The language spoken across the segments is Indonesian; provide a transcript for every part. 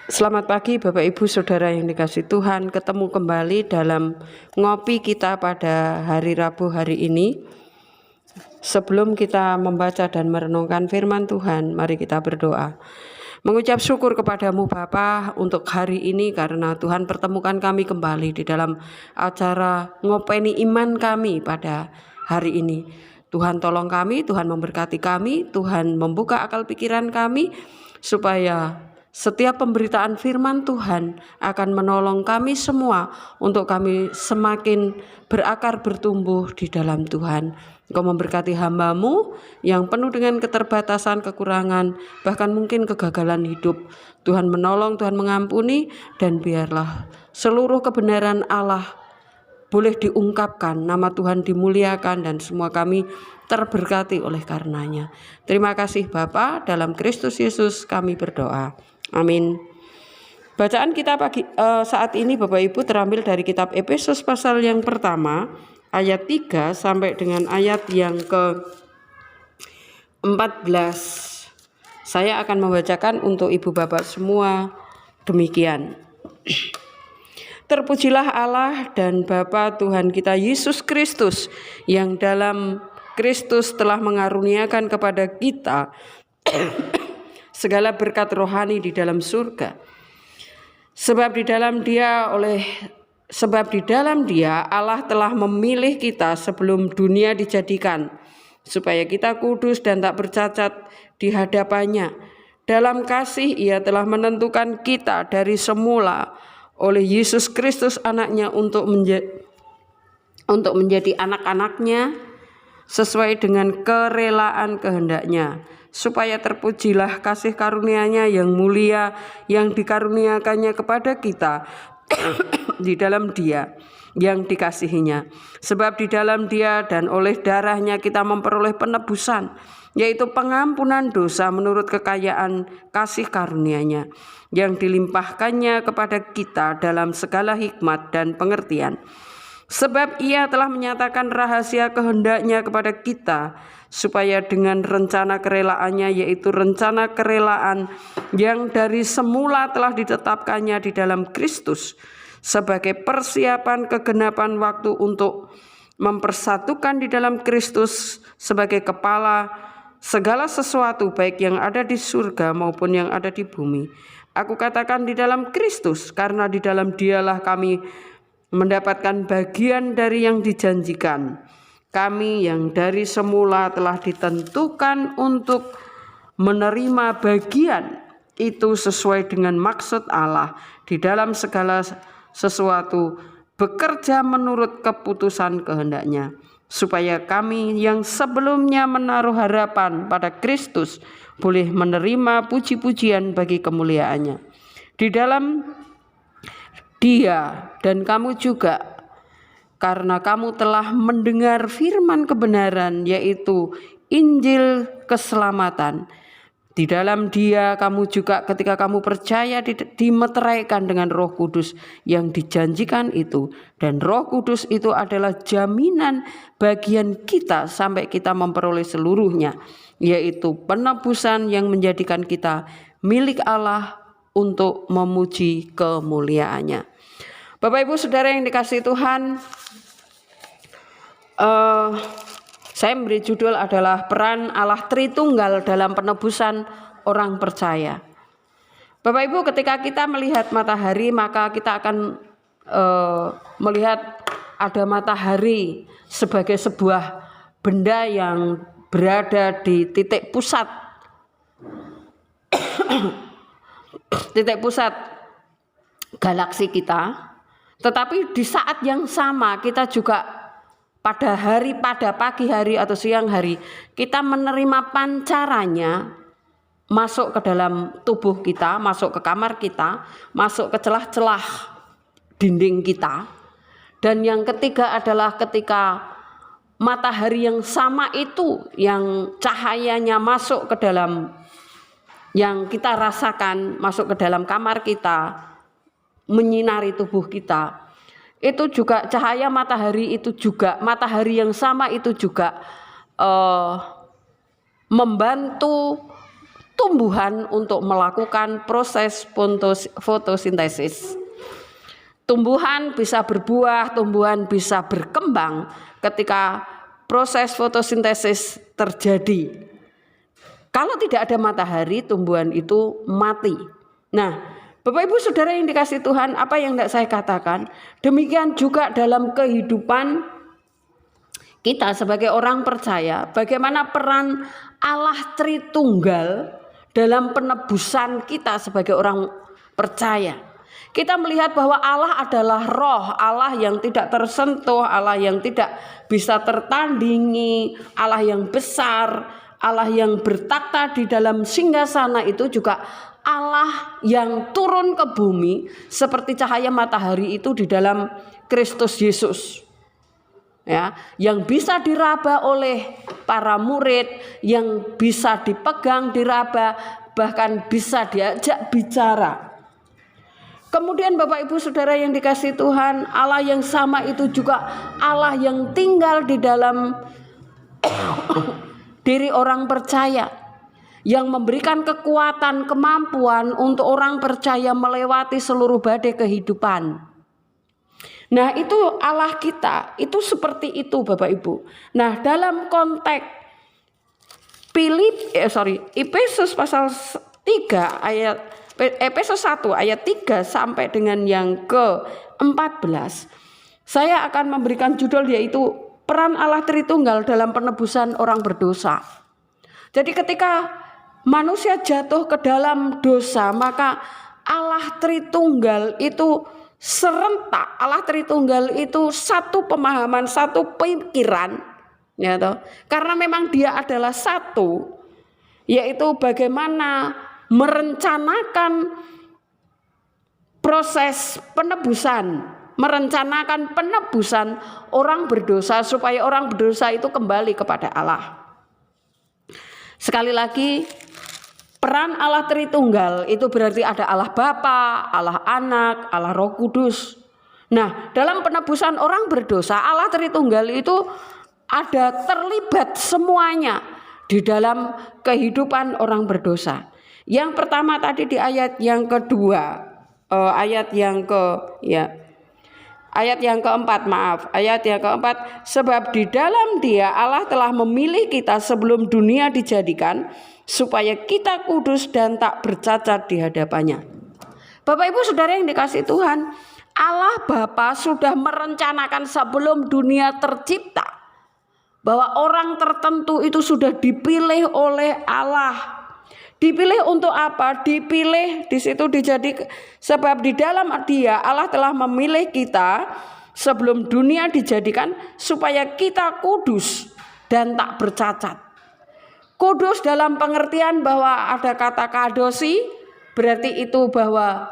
Selamat pagi Bapak Ibu Saudara yang dikasihi Tuhan. Ketemu kembali dalam ngopi kita pada hari Rabu hari ini. Sebelum kita membaca dan merenungkan firman Tuhan, mari kita berdoa. Mengucap syukur kepadamu Bapa untuk hari ini karena Tuhan pertemukan kami kembali di dalam acara ngopeni iman kami pada hari ini. Tuhan tolong kami, Tuhan memberkati kami, Tuhan membuka akal pikiran kami supaya setiap pemberitaan firman Tuhan akan menolong kami semua untuk kami semakin berakar bertumbuh di dalam Tuhan. Engkau memberkati hamba-Mu yang penuh dengan keterbatasan, kekurangan, bahkan mungkin kegagalan hidup. Tuhan menolong, Tuhan mengampuni, dan biarlah seluruh kebenaran Allah boleh diungkapkan, nama Tuhan dimuliakan, dan semua kami terberkati oleh karenanya. Terima kasih Bapa, dalam Kristus Yesus kami berdoa. Amin. Bacaan kita saat ini Bapak Ibu terambil dari kitab Efesus pasal yang pertama ayat 3 sampai dengan ayat yang ke-14. Saya akan membacakan untuk Ibu Bapak semua demikian. Terpujilah Allah dan Bapa Tuhan kita Yesus Kristus, yang dalam Kristus telah mengaruniakan kepada kita segala berkat rohani di dalam surga. Sebab di dalam Dia Allah telah memilih kita sebelum dunia dijadikan, supaya kita kudus dan tak bercacat di hadapannya. Dalam kasih Ia telah menentukan kita dari semula oleh Yesus Kristus anaknya untuk menjadi anak-anaknya sesuai dengan kerelaan kehendaknya, supaya terpujilah kasih karunia-Nya yang mulia yang dikaruniakannya kepada kita di dalam Dia yang dikasihinya. Sebab di dalam Dia dan oleh darahnya kita memperoleh penebusan, yaitu pengampunan dosa menurut kekayaan kasih karunia-Nya yang dilimpahkannya kepada kita dalam segala hikmat dan pengertian. Sebab Ia telah menyatakan rahasia kehendak-Nya kepada kita, supaya dengan rencana kerelaannya, yaitu rencana kerelaan yang dari semula telah ditetapkannya di dalam Kristus, sebagai persiapan kegenapan waktu untuk mempersatukan di dalam Kristus sebagai kepala segala sesuatu, baik yang ada di surga maupun yang ada di bumi. Aku katakan di dalam Kristus, karena di dalam Dialah kami mendapatkan bagian dari yang dijanjikan. Kami yang dari semula telah ditentukan untuk menerima bagian itu sesuai dengan maksud Allah di dalam segala sesuatu, bekerja menurut keputusan kehendak-Nya, supaya kami yang sebelumnya menaruh harapan pada Kristus boleh menerima puji-pujian bagi kemuliaan-Nya. Di dalam Dia dan kamu juga, karena kamu telah mendengar firman kebenaran, yaitu Injil keselamatan. Di dalam Dia kamu juga ketika kamu percaya dimeteraikan dengan Roh Kudus yang dijanjikan itu, dan Roh Kudus itu adalah jaminan bagian kita sampai kita memperoleh seluruhnya, yaitu penebusan yang menjadikan kita milik Allah untuk memuji kemuliaan-Nya. Bapak Ibu Saudara yang dikasihi Tuhan, saya memberi judul adalah peran Allah Tritunggal dalam penebusan orang percaya. Bapak Ibu, ketika kita melihat matahari, maka kita akan melihat ada matahari sebagai sebuah benda yang berada di titik pusat galaksi kita. Tetapi di saat yang sama kita juga pada pagi hari atau siang hari, kita menerima pancarannya masuk ke dalam tubuh kita, masuk ke kamar kita, masuk ke celah-celah dinding kita. Dan yang ketiga adalah ketika matahari yang sama itu, yang cahayanya masuk ke dalam, yang kita rasakan masuk ke dalam kamar kita, menyinari tubuh kita, itu juga cahaya matahari itu juga, matahari yang sama itu juga membantu tumbuhan untuk melakukan proses fotosintesis. Tumbuhan bisa berbuah, tumbuhan bisa berkembang ketika proses fotosintesis terjadi. Kalau tidak ada matahari, tumbuhan itu mati. Nah, Bapak Ibu Saudara yang dikasihi Tuhan, apa yang tidak saya katakan, demikian juga dalam kehidupan kita sebagai orang percaya, bagaimana peran Allah Tritunggal dalam penebusan kita sebagai orang percaya. Kita melihat bahwa Allah adalah roh, Allah yang tidak tersentuh, Allah yang tidak bisa tertandingi, Allah yang besar, Allah yang bertakhta di dalam singgasana itu juga Allah yang turun ke bumi seperti cahaya matahari itu di dalam Kristus Yesus. Ya, yang bisa diraba oleh para murid, yang bisa dipegang, diraba, bahkan bisa diajak bicara. Kemudian Bapak Ibu Saudara yang dikasihi Tuhan, Allah yang sama itu juga Allah yang tinggal di dalam diri orang percaya, yang memberikan kekuatan, kemampuan untuk orang percaya melewati seluruh badai kehidupan. Nah, itu Allah kita, itu seperti itu Bapak Ibu. Nah, dalam konteks Efesus pasal 3 ayat Efesus 1 ayat 3 sampai dengan yang ke-14, saya akan memberikan judul yaitu peran Allah Tritunggal dalam penebusan orang berdosa. Jadi ketika manusia jatuh ke dalam dosa, maka Allah Tritunggal itu serentak, Allah Tritunggal itu satu pemahaman, satu pikiran, ya toh? Karena memang dia adalah satu, yaitu bagaimana merencanakan proses penebusan, merencanakan penebusan orang berdosa supaya orang berdosa itu kembali kepada Allah. Sekali lagi, peran Allah Tritunggal itu berarti ada Allah Bapa, Allah Anak, Allah Roh Kudus. Nah, dalam penebusan orang berdosa, Allah Tritunggal itu ada terlibat semuanya di dalam kehidupan orang berdosa. Yang pertama tadi di ayat yang kedua, ayat yang keempat, sebab di dalam Dia Allah telah memilih kita sebelum dunia dijadikan, supaya kita kudus dan tak bercacat di hadapannya. Bapak Ibu Saudara yang dikasihi Tuhan, Allah Bapa sudah merencanakan sebelum dunia tercipta bahwa orang tertentu itu sudah dipilih oleh Allah. Dipilih untuk apa? Dipilih di situ sebab di dalam Dia Allah telah memilih kita sebelum dunia dijadikan supaya kita kudus dan tak bercacat. Kudus dalam pengertian bahwa ada kata kadosi, berarti itu bahwa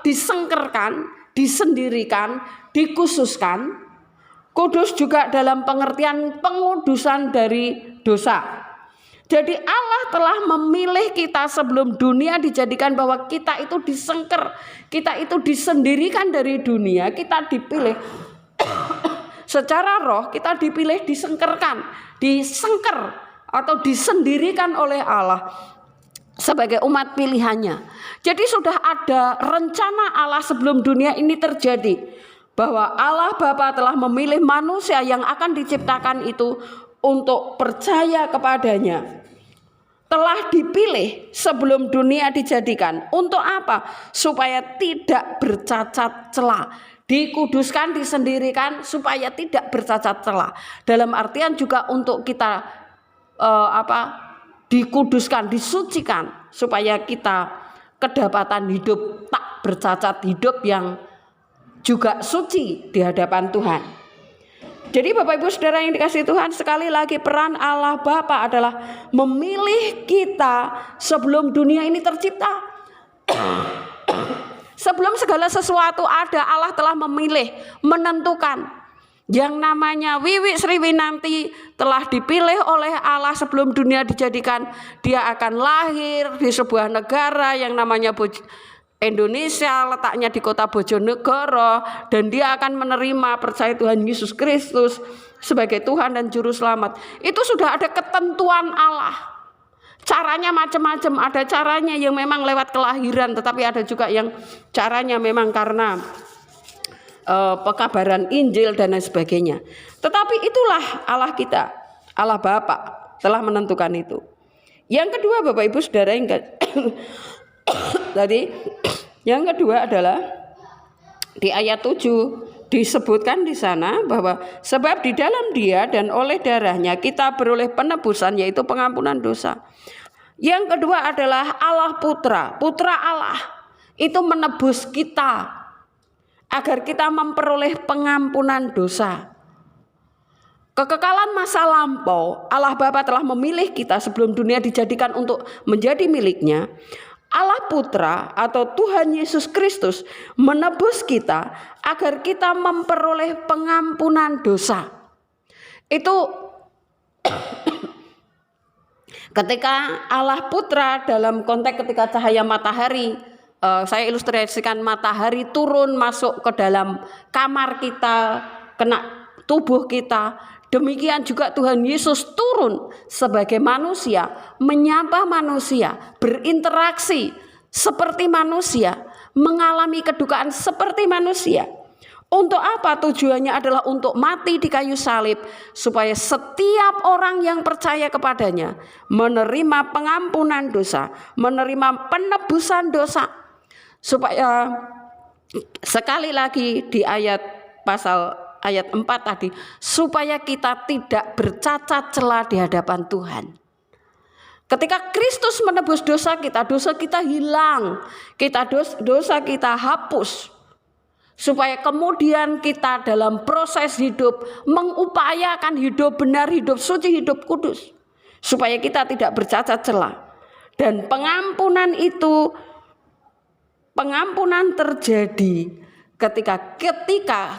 disengkerkan, disendirikan, dikhususkan. Kudus juga dalam pengertian pengudusan dari dosa. Jadi Allah telah memilih kita sebelum dunia dijadikan bahwa kita itu disengker, kita itu disendirikan dari dunia, kita dipilih secara roh, kita dipilih disengkerkan, disengker atau disendirikan oleh Allah sebagai umat pilihannya. Jadi sudah ada rencana Allah sebelum dunia ini terjadi, bahwa Allah Bapa telah memilih manusia yang akan diciptakan itu untuk percaya kepadanya. Telah dipilih sebelum dunia dijadikan. Untuk apa? Supaya tidak bercacat celah. Dikuduskan, disendirikan supaya tidak bercacat celah. Dalam artian juga untuk kita dikuduskan, disucikan supaya kita kedapatan hidup tak bercacat, hidup yang juga suci di hadapan Tuhan. Jadi Bapak Ibu Saudara yang dikasihi Tuhan, sekali lagi peran Allah Bapa adalah memilih kita sebelum dunia ini tercipta. Sebelum segala sesuatu ada, Allah telah memilih, menentukan. Yang namanya Wiwi Sriwinanti telah dipilih oleh Allah sebelum dunia dijadikan. Dia akan lahir di sebuah negara yang namanya Indonesia, letaknya di kota Bojonegoro, dan dia akan menerima percaya Tuhan Yesus Kristus sebagai Tuhan dan Juru Selamat. Itu sudah ada ketentuan Allah. caranya macam-macam. Ada caranya yang memang lewat kelahiran, tetapi ada juga yang caranya memang karena pekabaran Injil dan lain sebagainya. Tetapi itulah Allah kita, Allah Bapa telah menentukan itu. Yang kedua, Bapak Ibu Saudara, tadi yang kedua adalah di ayat 7 disebutkan di sana bahwa sebab di dalam Dia dan oleh darahnya kita beroleh penebusan, yaitu pengampunan dosa. Yang kedua adalah Allah Putra, Putra Allah itu menebus kita agar kita memperoleh pengampunan dosa. Kekekalan masa lampau, Allah Bapa telah memilih kita sebelum dunia dijadikan untuk menjadi miliknya. Allah Putra atau Tuhan Yesus Kristus menebus kita agar kita memperoleh pengampunan dosa. Itu ketika Allah Putra dalam konteks ketika cahaya matahari, saya ilustrasikan matahari turun masuk ke dalam kamar kita, kena tubuh kita. Demikian juga Tuhan Yesus turun sebagai manusia, menyapa manusia, berinteraksi seperti manusia, mengalami kedukaan seperti manusia. Untuk apa? Tujuannya adalah untuk mati di kayu salib, supaya setiap orang yang percaya kepadanya menerima pengampunan dosa, menerima penebusan dosa. Supaya sekali lagi di ayat 4 tadi, supaya kita tidak bercacat celah di hadapan Tuhan. Ketika Kristus menebus dosa kita hilang, dosa kita hapus, supaya kemudian kita dalam proses hidup mengupayakan hidup benar, hidup suci, hidup kudus, supaya kita tidak bercacat celah. Dan pengampunan terjadi ketika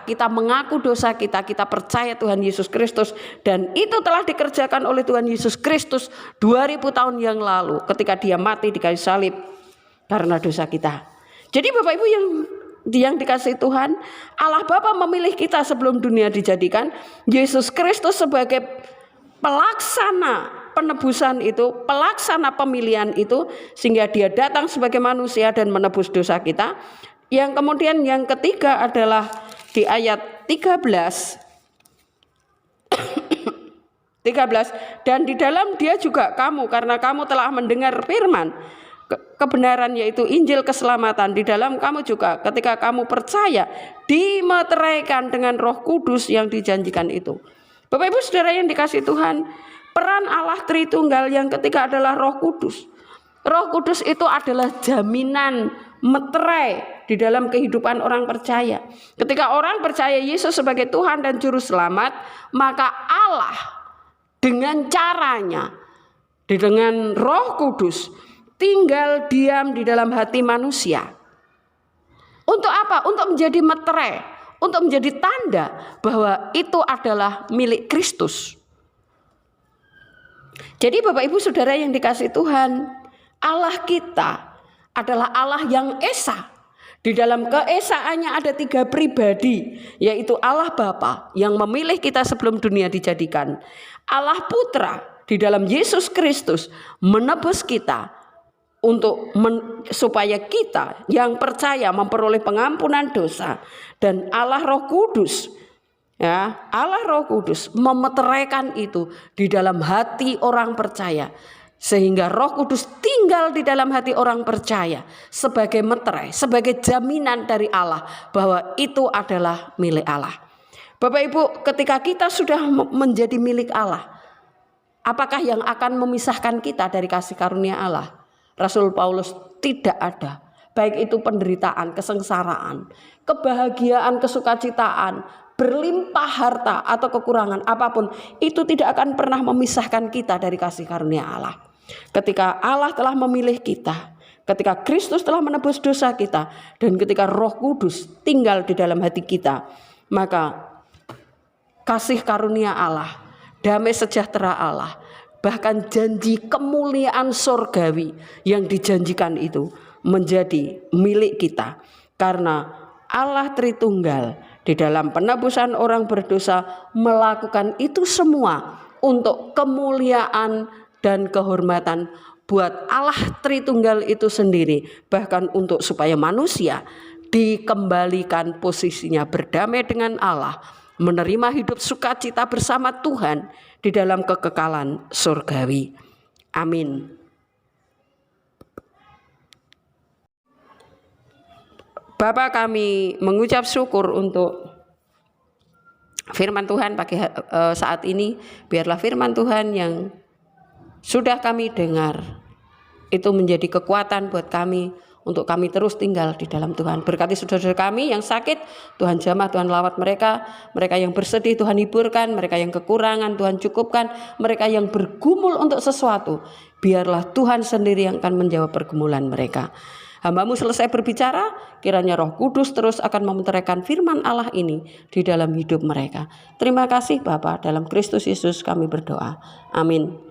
kita mengaku dosa kita percaya Tuhan Yesus Kristus, dan itu telah dikerjakan oleh Tuhan Yesus Kristus 2000 tahun yang lalu ketika Dia mati di kayu salib karena dosa kita. Jadi Bapak Ibu yang dikasihi Tuhan, Allah Bapa memilih kita sebelum dunia dijadikan, Yesus Kristus sebagai pelaksana penebusan itu, pelaksana pemilihan itu, sehingga Dia datang sebagai manusia dan menebus dosa kita. Yang kemudian yang ketiga adalah di ayat 13, dan di dalam Dia juga kamu, karena kamu telah mendengar firman kebenaran, yaitu Injil keselamatan. Di dalam kamu juga ketika kamu percaya dimeteraikan dengan Roh Kudus yang dijanjikan itu. Bapak Ibu Saudara yang dikasihi Tuhan, peran Allah Tritunggal yang ketiga adalah Roh Kudus. Roh Kudus itu adalah jaminan meterai di dalam kehidupan orang percaya. Ketika orang percaya Yesus sebagai Tuhan dan Juru Selamat, maka Allah dengan caranya, dengan Roh Kudus, tinggal diam di dalam hati manusia. Untuk apa? Untuk menjadi meterai, untuk menjadi tanda bahwa itu adalah milik Kristus. Jadi Bapak Ibu Saudara yang dikasihi Tuhan, Allah kita adalah Allah yang esa. Di dalam keesaannya ada 3 pribadi, yaitu Allah Bapa yang memilih kita sebelum dunia dijadikan, Allah Putra di dalam Yesus Kristus menebus kita supaya kita yang percaya memperoleh pengampunan dosa, dan Allah Roh Kudus, ya, Allah Roh Kudus memeteraikan itu di dalam hati orang percaya, sehingga Roh Kudus tinggal di dalam hati orang percaya sebagai meterai, sebagai jaminan dari Allah bahwa itu adalah milik Allah. Bapak Ibu, ketika kita sudah menjadi milik Allah, apakah yang akan memisahkan kita dari kasih karunia Allah? Rasul Paulus, tidak ada. Baik itu penderitaan, kesengsaraan, kebahagiaan, kesukacitaan, berlimpah harta atau kekurangan apapun, itu tidak akan pernah memisahkan kita dari kasih karunia Allah. Ketika Allah telah memilih kita, ketika Kristus telah menebus dosa kita, dan ketika Roh Kudus tinggal di dalam hati kita, maka kasih karunia Allah, damai sejahtera Allah, bahkan janji kemuliaan surgawi yang dijanjikan itu menjadi milik kita. Karena Allah Tritunggal di dalam penebusan orang berdosa melakukan itu semua untuk kemuliaan dan kehormatan buat Allah Tritunggal itu sendiri, bahkan untuk supaya manusia dikembalikan posisinya berdamai dengan Allah, menerima hidup sukacita bersama Tuhan di dalam kekekalan surgawi. Amin. Bapa, kami mengucap syukur untuk firman Tuhan pagi saat ini. Biarlah firman Tuhan yang sudah kami dengar itu menjadi kekuatan buat kami, untuk kami terus tinggal di dalam Tuhan. Berkati saudara-saudara kami yang sakit, Tuhan jamah, Tuhan lawat mereka. Mereka yang bersedih, Tuhan hiburkan. Mereka yang kekurangan, Tuhan cukupkan. Mereka yang bergumul untuk sesuatu, biarlah Tuhan sendiri yang akan menjawab pergumulan mereka. Hamba-Mu selesai berbicara, kiranya Roh Kudus terus akan mementeraikan firman Allah ini di dalam hidup mereka. Terima kasih Bapa, dalam Kristus Yesus kami berdoa. Amin.